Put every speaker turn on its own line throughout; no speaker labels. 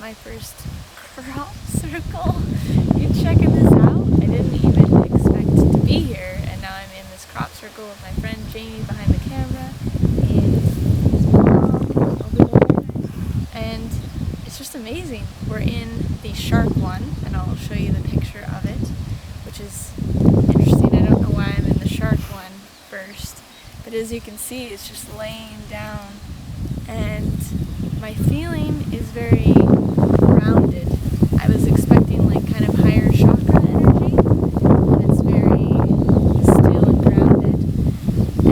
my first crop circle. You checking this out? I didn't even expect to be here, and now I'm in this crop circle with my friend Jamie behind the camera and his mom over there, and it's just amazing. We're in the shark one, and I'll show you the picture of it, which is interesting. I don't know why I'm in the shark one first, but as you can see, it's just laying down, and my feeling is very grounded. I was expecting like kind of higher chakra energy, but it's very still and grounded.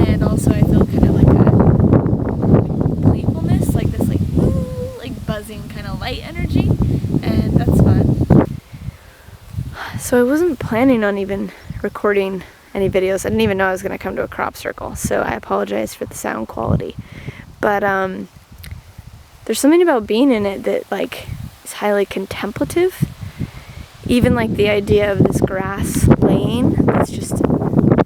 And also I feel kind of like a playfulness, like this like woo, like buzzing kind of light energy, and that's fun. So I wasn't planning on even recording any videos. I didn't even know I was going to come to a crop circle, so I apologize for the sound quality. But there's something about being in it that like is highly contemplative. Even like the idea of this grass laying that's just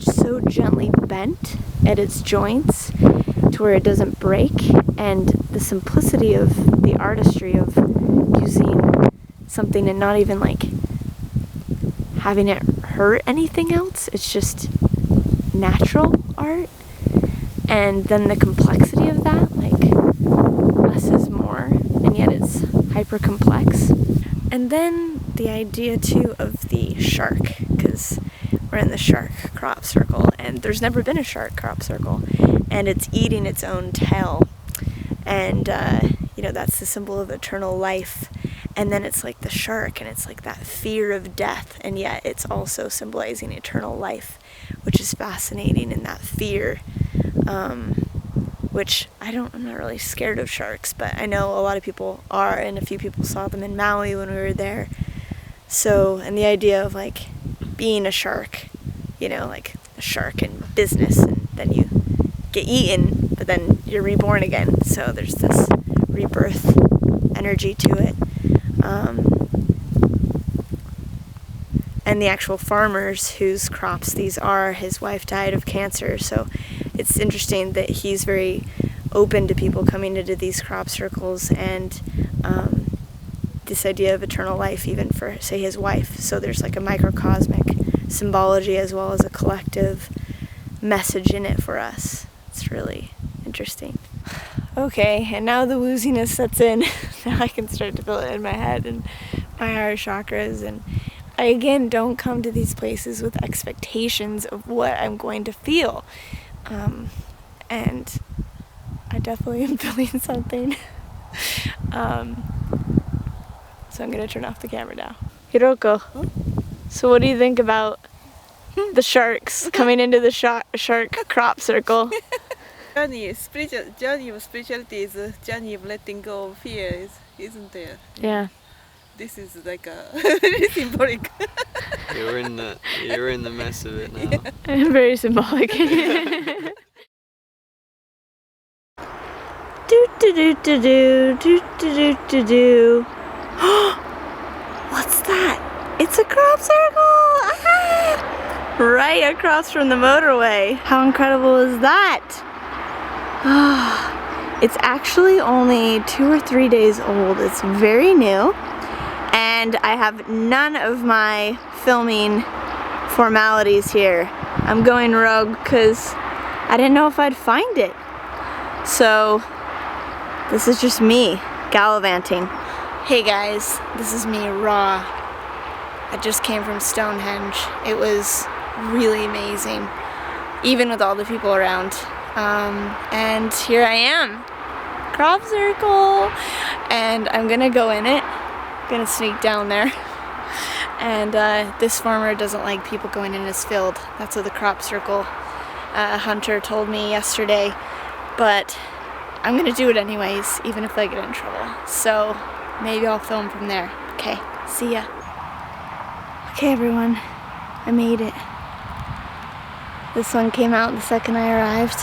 so gently bent at its joints to where it doesn't break, and the simplicity of the artistry of using something and not even like having it hurt anything else. It's just natural art, and then the complexity of that, like less is more, and yet it's hyper complex. And then the idea too of the shark, because we're in the shark crop circle, and there's never been a shark crop circle, and it's eating its own tail, and you know, that's the symbol of eternal life. And then it's like the shark, and it's like that fear of death, and yet it's also symbolizing eternal life, which is fascinating. And that fear, which I'm not really scared of sharks, but I know a lot of people are, and a few people saw them in Maui when we were there. So, and the idea of like being a shark, you know, like a shark in business, and then you get eaten, but then you're reborn again. So there's this rebirth energy to it. And the actual farmers whose crops these are, his wife died of cancer, so it's interesting that he's very open to people coming into these crop circles, and this idea of eternal life even for, say, his wife. So there's like a microcosmic symbology as well as a collective message in it for us. It's really interesting. Okay, and now the wooziness sets in. Now I can start to feel it in my head and my higher chakras, and I again don't come to these places with expectations of what I'm going to feel. And I definitely am feeling something. So I'm going to turn off the camera now. Hiroko, so what do you think about the sharks coming into the shark crop circle?
Spiritual journey of spirituality is a journey of letting go of fear, isn't there?
Yeah.
This is like a very symbolic.
You're in the mess of it now.
Yeah. Very symbolic. Do do do do do do do do do. What's that? It's a crop circle! Ah! Right across from the motorway. How incredible is that? It's actually only 2 or 3 days old. It's very new, and I have none of my filming formalities here. I'm going rogue because I didn't know if I'd find it. So this is just me gallivanting. Hey guys, this is me raw. I just came from Stonehenge. It was really amazing, even with all the people around. And here I am, crop circle, and I'm gonna go in it. Gonna sneak down there. And this farmer doesn't like people going in his field. That's what the crop circle hunter told me yesterday. But I'm gonna do it anyways, even if I get in trouble. So maybe I'll film from there. Okay, see ya. Okay everyone, I made it. This one came out the second I arrived.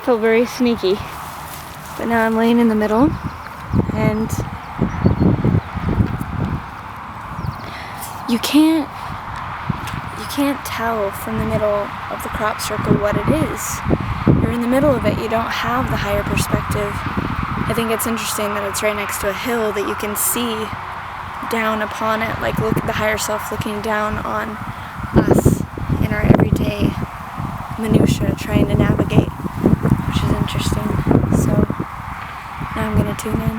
Felt very sneaky. But now I'm laying in the middle, and you can't tell from the middle of the crop circle what it is. You're in the middle of it. You don't have the higher perspective I think it's interesting that it's right next to a hill that you can see down upon it, like look at the higher self looking down on us in our everyday minutia trying to navigate, which is interesting. So now I'm gonna tune in.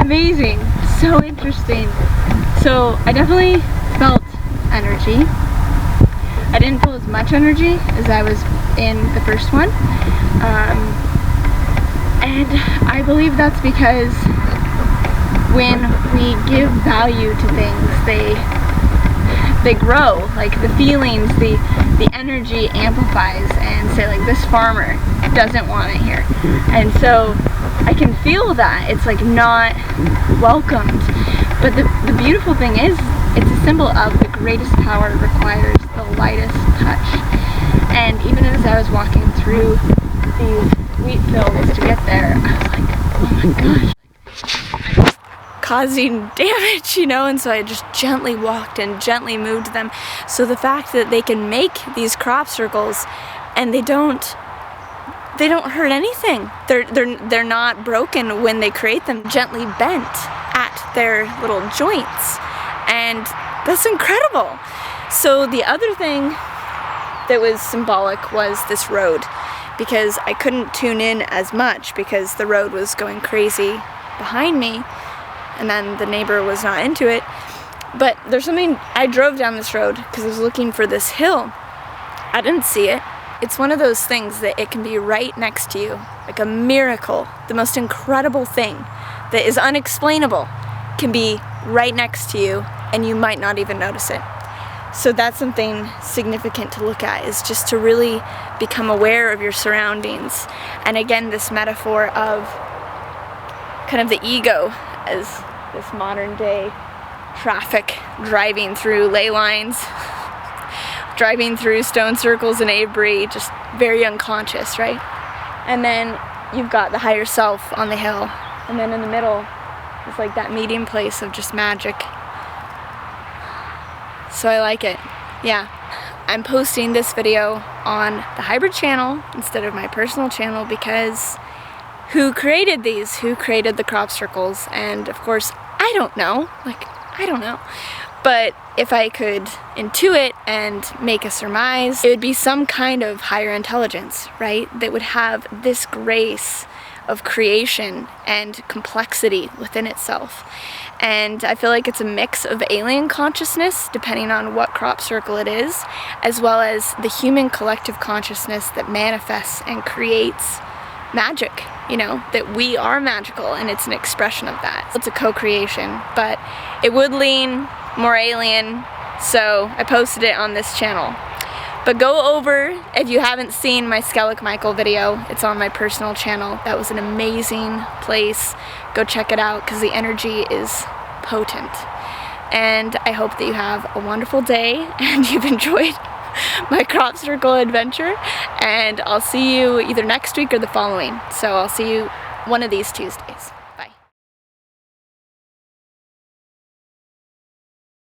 Amazing, so interesting. So I definitely felt energy. I didn't feel as much energy as I was in the first one. And I believe that's because when we give value to things, they grow. Like the feelings, the energy amplifies, and say like this farmer doesn't want it here. And so I can feel that it's like not welcomed. But the beautiful thing is, it's a symbol of the greatest power requires the lightest touch. And even as I was walking through these wheat fields to get there, I was like, oh my gosh.
Causing damage, you know, and so I just gently walked and gently moved them. So the fact that they can make these crop circles and they don't hurt anything. They're not broken when they create them, gently bent at their little joints. And that's incredible. So the other thing that was symbolic was this road, because I couldn't tune in as much because the road was going crazy behind me, and then the neighbor was not into it. But there's something, I drove down this road because I was looking for this hill. I didn't see it. It's one of those things that it can be right next to you, like a miracle. The most incredible thing that is unexplainable can be right next to you and you might not even notice it. So that's something significant to look at, is just to really become aware of your surroundings. And again, this metaphor of kind of the ego as this modern day traffic driving through ley lines, driving through stone circles in Avery, just very unconscious, right? And then you've got the higher self on the hill, and then in the middle is like that meeting place of just magic. So I like it. Yeah, I'm posting this video on the hybrid channel instead of my personal channel because who created these? Who created the crop circles? And of course, I don't know. I don't know. But if I could intuit and make a surmise, it would be some kind of higher intelligence, right? That would have this grace of creation and complexity within itself. And I feel like it's a mix of alien consciousness, depending on what crop circle it is, as well as the human collective consciousness that manifests and creates magic, you know, that we are magical and it's an expression of that. It's a co-creation, but it would lean more alien, so I posted it on this channel. But go over, if you haven't seen my Skellig Michael video, it's on my personal channel. That was an amazing place. Go check it out because the energy is potent. And I hope that you have a wonderful day and you've enjoyed my crop circle adventure. And I'll see you either next week or the following. So I'll see you one of these Tuesdays.